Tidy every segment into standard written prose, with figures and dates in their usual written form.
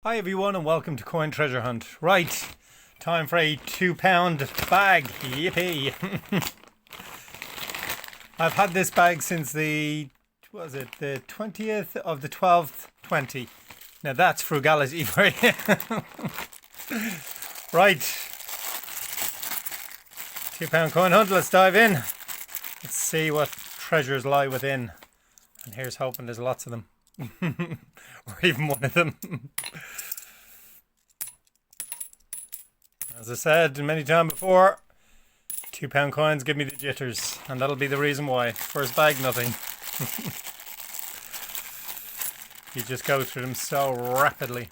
Hi everyone and welcome to Coin Treasure Hunt. Right, time for a £2 bag. Yippee! I've had this bag since the 20th of the 12th, 20. Now that's frugality for you. Right, £2 coin hunt, let's dive in. Let's see what treasures lie within. And here's hoping there's lots of them. Or even one of them. As I said many times before, £2 coins give me the jitters, and that'll be the reason why. First bag, nothing. You just go through them so rapidly.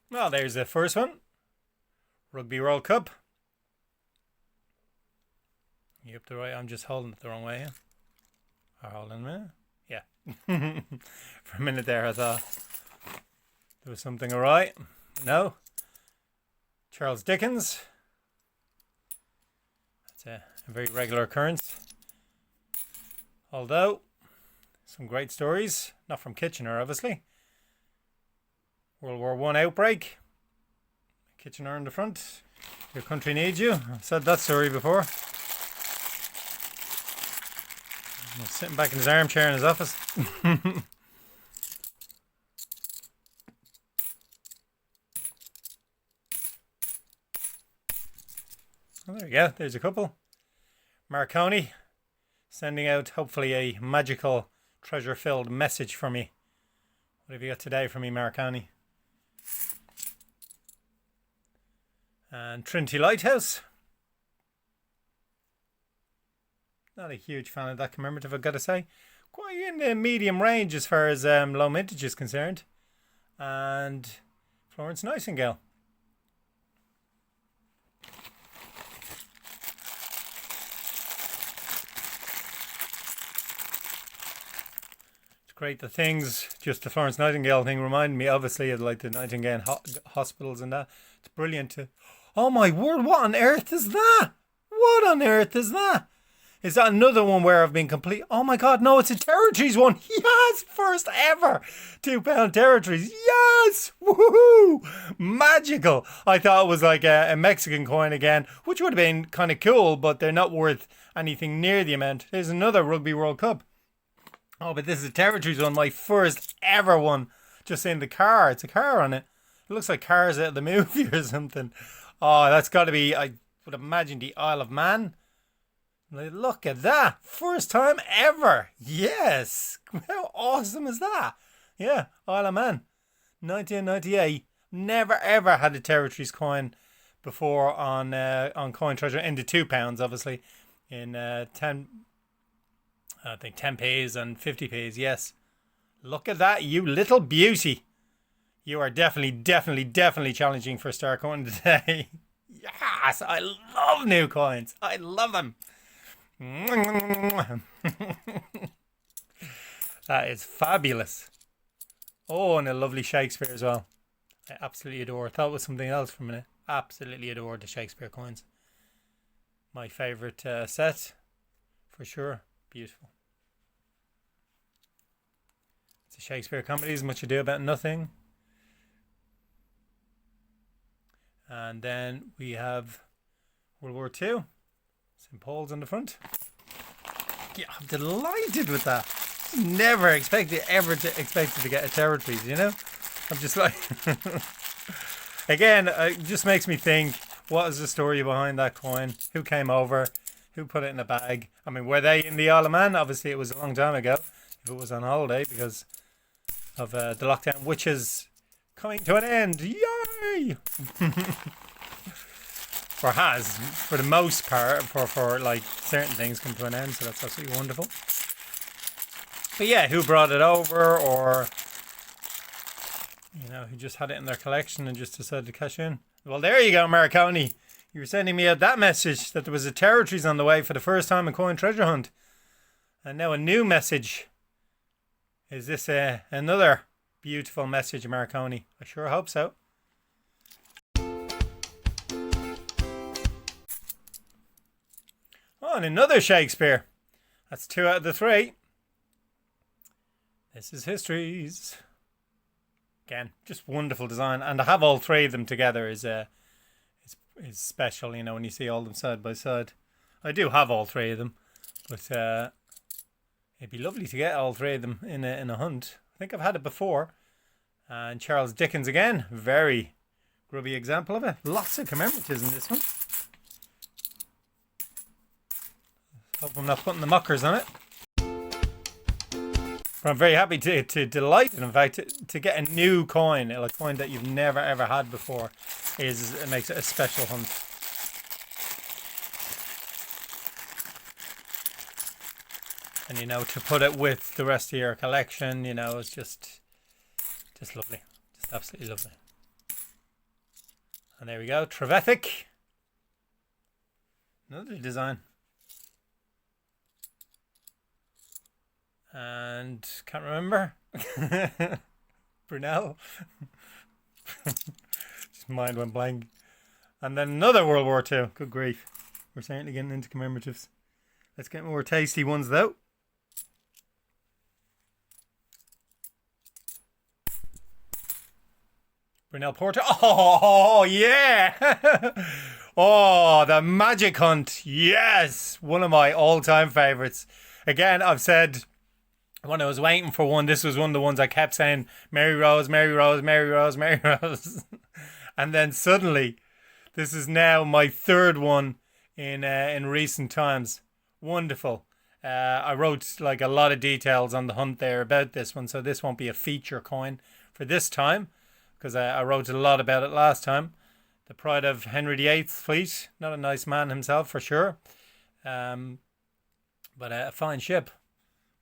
Well, there's the first one. Rugby World Cup. You up the right? I'm just holding it the wrong way. Or holding it? Yeah. For a minute there I thought there was something awry. No. Charles Dickens. That's a very regular occurrence. Although, some great stories. Not from Kitchener, obviously. World War I outbreak. Kitchener in the front. Your country needs you. I've said that story before. He's sitting back in his armchair in his office. Oh, there you go. There's a couple. Marconi sending out hopefully a magical treasure-filled message for me. What have you got today for me, Marconi? And Trinity Lighthouse. Not a huge fan of that commemorative, I've got to say. Quite in the medium range as far as low mintage is concerned. And Florence Nightingale. It's great the things, just the Florence Nightingale thing reminded me obviously of like the Nightingale hospitals and that. It's brilliant to... Oh my word, what on earth is that? What on earth is that? Is that another one where I've been complete? Oh my god, no, it's a Territories one. Yes, first ever £2 Territories. Yes, woohoo, magical. I thought it was like a Mexican coin again, which would have been kind of cool, but they're not worth anything near the amount. There's another Rugby World Cup. Oh, but this is a Territories one, my first ever one. Just in the car, it's a car on it. It looks like Cars out of the movie or something. Oh, that's got to be, I would imagine, the Isle of Man. Look at that. First time ever. Yes. How awesome is that? Yeah, Isle of Man. 1998. Never ever had a Territories coin before on Coin Treasure. In the £2, obviously. In 10, I think 10p's and 50p's. Yes. Look at that, you little beauty. You are definitely challenging for a star coin today. Yes, I love new coins. I love them. That is fabulous. Oh, and a lovely Shakespeare as well. I absolutely adore. I thought it was something else for a minute. Absolutely adore the Shakespeare coins. My favourite set, for sure. Beautiful. It's a Shakespeare comedies, Much Ado About Nothing. And then we have World War II. St. Paul's on the front. Yeah, I'm delighted with that. Never expected to get a Territories, you know? I'm just like... Again, it just makes me think, what is the story behind that coin? Who came over? Who put it in a bag? I mean, were they in the Isle of Man? Obviously, it was a long time ago. If it was on holiday because of the lockdown, which is coming to an end. Yay! Or has, for the most part, for like certain things come to an end, so that's absolutely wonderful. But yeah, who brought it over, or you know, who just had it in their collection and just decided to cash in. Well, there you go, Marconi. You were sending me out that message that there was a Territories on the way for the first time in Coin Treasure Hunt, and now a new message. Is this another beautiful message, Marconi? I sure hope so. Oh, and another Shakespeare. That's 2 out of the 3. This is Histories. Again, just wonderful design. And to have all 3 of them together is special, you know, when you see all of them side by side. I do have all 3 of them, but it'd be lovely to get all 3 of them in a hunt. I think I've had it before. And Charles Dickens again, very grubby example of it. Lots of commemoratives in this one. Hope I'm not putting the mockers on it. But I'm very happy to delight, in fact, to get a new coin, a coin that you've never ever had before, it makes it a special hunt. And, you know, to put it with the rest of your collection, you know, it's just lovely. Just absolutely lovely. And there we go, Trevethic. Another design. And can't remember. Brunel. Just mind went blank. And then another World War II. Good grief. We're certainly getting into commemoratives. Let's get more tasty ones though. Brunel Porter. Oh, yeah. Oh, the Magic Hunt. Yes. One of my all-time favourites. Again, I've said when I was waiting for one, this was one of the ones I kept saying, Mary Rose, Mary Rose, Mary Rose, Mary Rose. And then suddenly, this is now my 3rd one in recent times. Wonderful. I wrote like a lot of details on the hunt there about this one, so this won't be a feature coin for this time, because I wrote a lot about it last time. The pride of Henry VIII's fleet. Not a nice man himself, for sure. But a fine ship.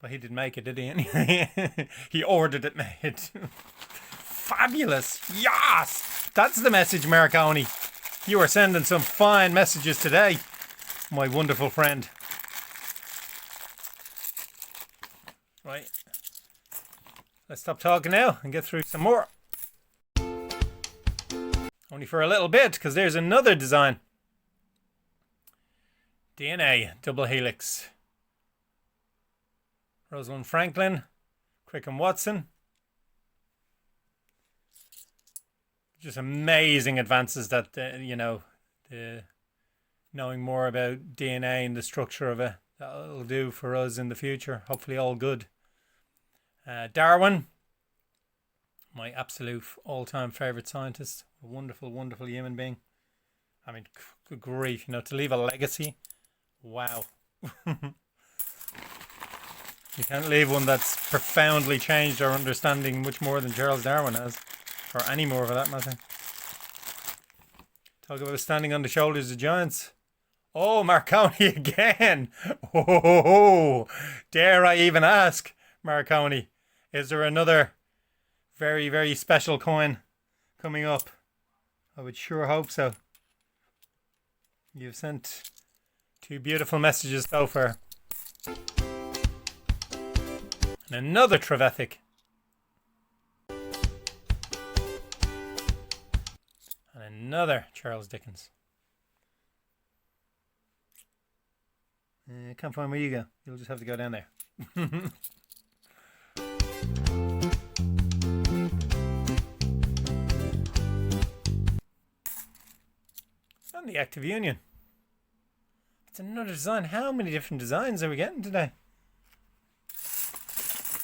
But he didn't make it, did he? He ordered it made. Fabulous. Yes! That's the message, Marconi. You are sending some fine messages today, my wonderful friend. Right. Let's stop talking now and get through some more. Only for a little bit, because there's another design. DNA, double helix. Rosalind Franklin, Crick and Watson. Just amazing advances that, you know, knowing more about DNA and the structure of it, that'll do for us in the future. Hopefully all good. Darwin, my absolute all-time favourite scientist. A wonderful, wonderful human being. I mean, good grief, you know, to leave a legacy. Wow. You can't leave one that's profoundly changed our understanding much more than Charles Darwin has. Or any more for that matter. Talk about standing on the shoulders of giants. Oh, Marconi again. Oh, dare I even ask, Marconi, is there another very, very special coin coming up? I would sure hope so. You've sent 2 beautiful messages so far. And another Trevethic. And another Charles Dickens. I can't find where you go. You'll just have to go down there. And the Act of Union. It's another design. How many different designs are we getting today?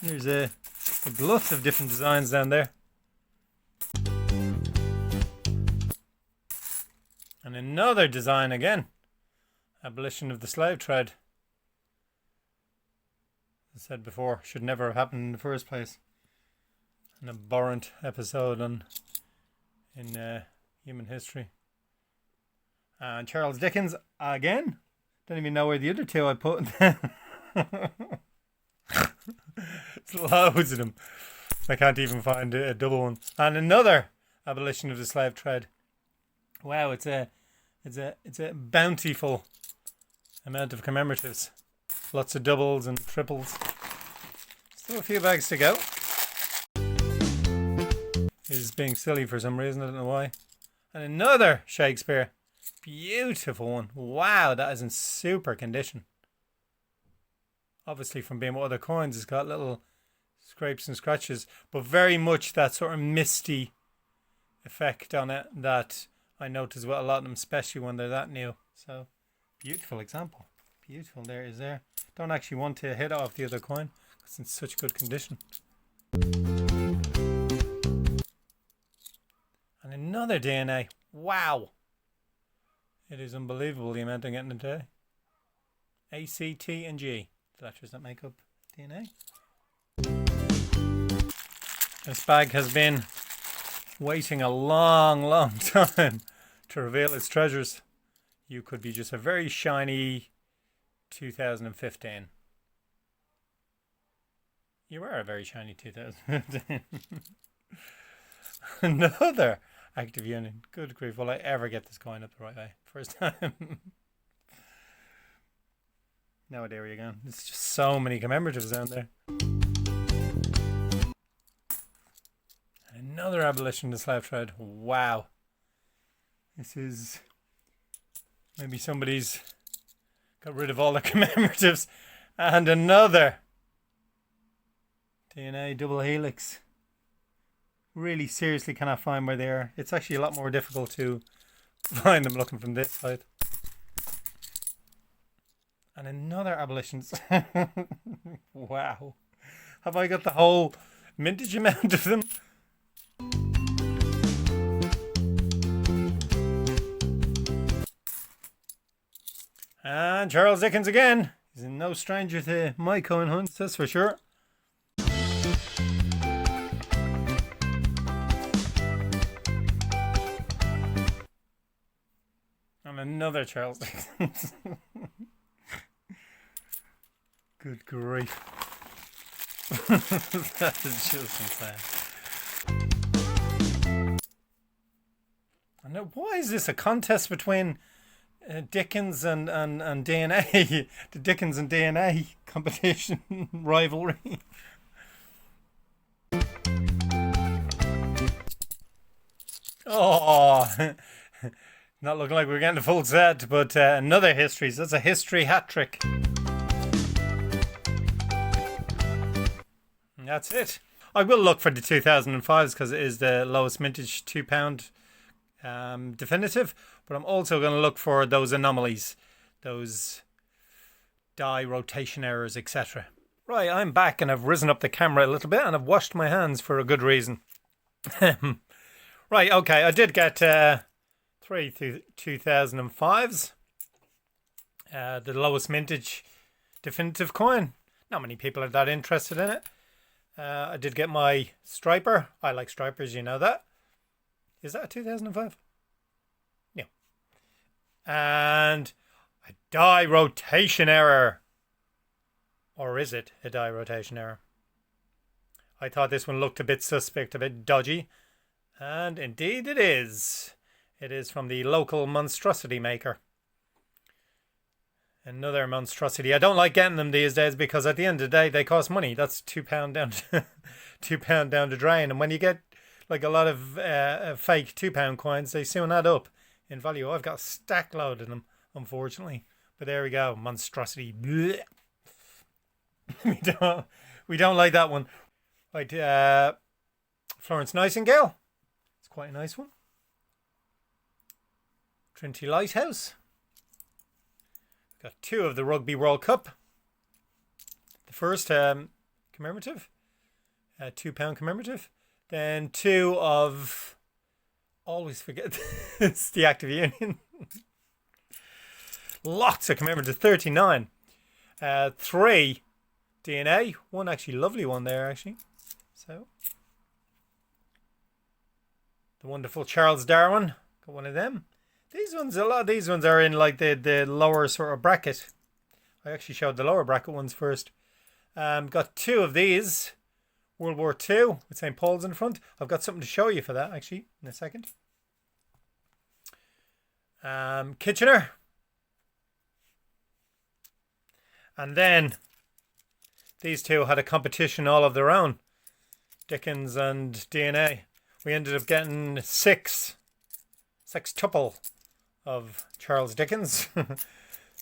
There's a glut of different designs down there. And another design again. Abolition of the slave trade. As I said before, should never have happened in the first place. An abhorrent episode in human history. And Charles Dickens again. Don't even know where the other 2 I put. It's loads of them. I can't even find a double one. And another abolition of the slave trade. Wow, it's a bountiful amount of commemoratives. Lots of doubles and triples. Still a few bags to go. It's being silly for some reason, I don't know why. And another Shakespeare. Beautiful one. Wow, that is in super condition. obviously from being with other coins, it's got little scrapes and scratches, but very much that sort of misty effect on it that I notice with a lot of them, especially when they're that new. So beautiful example. Beautiful. There is there. Don't actually want to hit off the other coin because it's in such good condition. And another DNA. Wow. It is unbelievable the amount I'm getting today. A, C, T, and G. The letters that make up DNA. This bag has been waiting a long, long time to reveal its treasures. You could be just a very shiny 2015. You are a very shiny 2015. Another active union. Good grief. Will I ever get this coin up the right way? First time. No, there we go. There's just so many commemoratives down there. And another abolition of the slave trade. Wow. This is... maybe somebody's got rid of all the commemoratives. And another DNA double helix. Really seriously cannot find where they are. It's actually a lot more difficult to find them looking from this side. And another abolitions. Wow. Have I got the whole mintage amount of them? And Charles Dickens again. He's no stranger to my coin hunts, that's for sure. And another Charles Dickens. Good grief. That is just insane. I know, why is this a contest between Dickens and DNA? The Dickens and DNA competition rivalry. Oh, not looking like we're getting a full set, but another history. So that's a history hat trick. And that's it. I will look for the 2005s because it is the lowest mintage £2 definitive, but I'm also going to look for those anomalies, those die rotation errors, etc. Right, I'm back and I've risen up the camera a little bit and I've washed my hands for a good reason. Right, okay, I did get 3 2005s, the lowest mintage definitive coin. Not many people are that interested in it. I did get my striper. I like stripers, you know that. Is that a 2005? Yeah. And a die rotation error. Or is it a die rotation error? I thought this one looked a bit suspect, a bit dodgy. And indeed it is. It is from the local monstrosity maker. Another monstrosity. I don't like getting them these days because at the end of the day they cost money. That's £2 down to £2 down the drain. And when you get like a lot of fake £2 coins, they soon add up in value. I've got a stack load of them, unfortunately. But there we go, monstrosity. we don't like that one. Right, Florence Nightingale. It's quite a nice one. Trinity Lighthouse. Got 2 of the Rugby World Cup. The first commemorative, £2 commemorative. Then 2 of, always forget, it's the Active Union. Lots of commemorative, 39. 3 DNA, 1 actually lovely one there actually. So, the wonderful Charles Darwin, got one of them. These ones, a lot of these ones are in like the lower sort of bracket. I actually showed the lower bracket ones first. Got 2 of these. World War II with St. Paul's in front. I've got something to show you for that actually in a second. Kitchener. And then these 2 had a competition all of their own. Dickens and DNA. We ended up getting 6 tuple of Charles Dickens.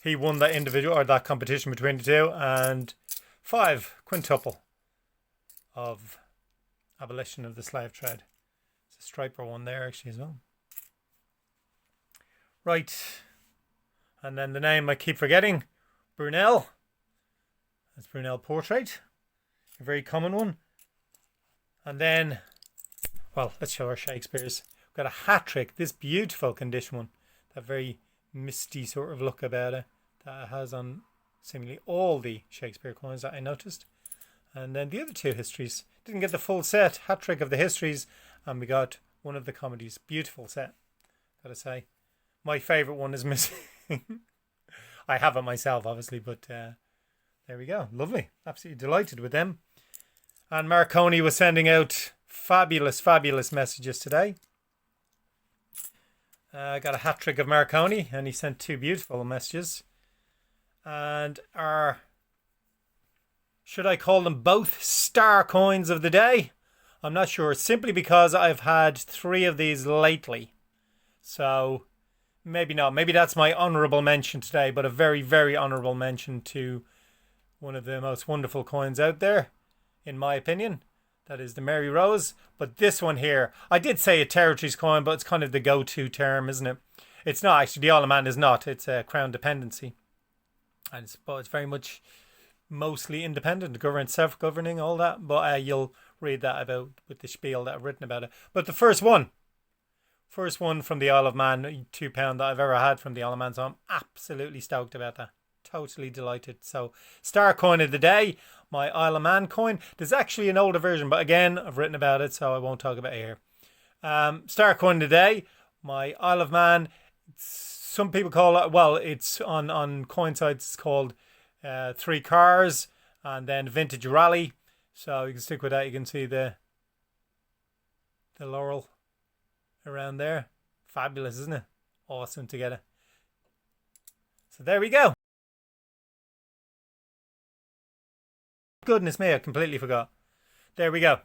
he won that individual or that competition between the two. And 5 quintuple of abolition of the slave trade. It's a striper one there actually as well. Right. And then the name I keep forgetting, Brunel. That's Brunel Portrait. A very common one. And then, well, let's show our Shakespeare's. We've got a hat trick. This beautiful condition one. That very misty sort of look about it that it has on seemingly all the Shakespeare coins that I noticed. And then the other 2 histories. Didn't get the full set. Hat trick of the histories. And we got one of the comedies. Beautiful set, gotta say. My favourite one is missing. I have it myself, obviously, but there we go. Lovely. Absolutely delighted with them. And Marconi was sending out fabulous, fabulous messages today. I got a hat trick of Marconi, and he sent 2 beautiful messages. And our, should I call them both star coins of the day? I'm not sure, simply because I've had 3 of these lately. So maybe not. Maybe that's my honourable mention today, but a very, very honourable mention to one of the most wonderful coins out there, in my opinion. That is the Mary Rose. But this one here, I did say a territories coin, but it's kind of the go-to term, isn't it? It's not actually. The Isle of Man is not. It's a crown dependency. And it's very much mostly independent, government, self-governing, all that. But you'll read that about with the spiel that I've written about it. But the first one from the Isle of Man, £2 that I've ever had from the Isle of Man. So I'm absolutely stoked about that. Totally delighted. So star coin of the day, my Isle of Man coin. There's actually an older version, but again, I've written about it, so I won't talk about it here. Star coin of the day, my Isle of Man. Some people call it, well, it's on coin sites, it's called 3 Cars and then Vintage Rally. So you can stick with that. You can see the laurel around there. Fabulous, isn't it? Awesome to get it. So there we go. Goodness me, I completely forgot. There we go.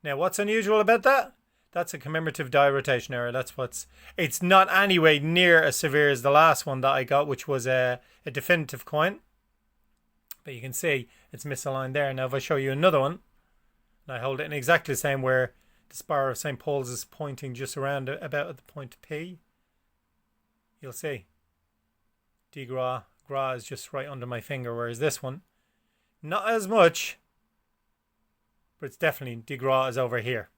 Now, what's unusual about that? That's a commemorative die rotation error. It's not anyway near as severe as the last one that I got, which was a definitive coin. But you can see it's misaligned there. Now, if I show you another one, and I hold it in exactly the same, where the spire of St. Paul's is pointing just around about at the point P, you'll see de Gras is just right under my finger, whereas this one, not as much, but it's definitely de Gras is over here.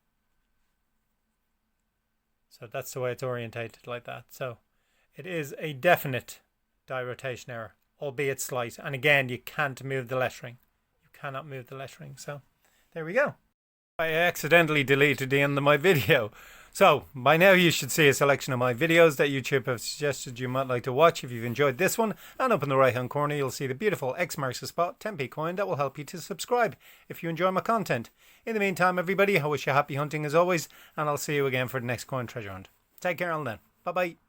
So that's the way it's orientated, like that. So it is a definite die rotation error, albeit slight. And again, you can't move the lettering. You cannot move the lettering. So there we go. I accidentally deleted the end of my video. So by now you should see a selection of my videos that YouTube have suggested you might like to watch if you've enjoyed this one. And up in the right hand corner you'll see the beautiful X marks the spot 10p coin that will help you to subscribe if you enjoy my content. In the meantime, everybody, I wish you happy hunting as always, and I'll see you again for the next coin treasure hunt. Take care until then. Bye bye.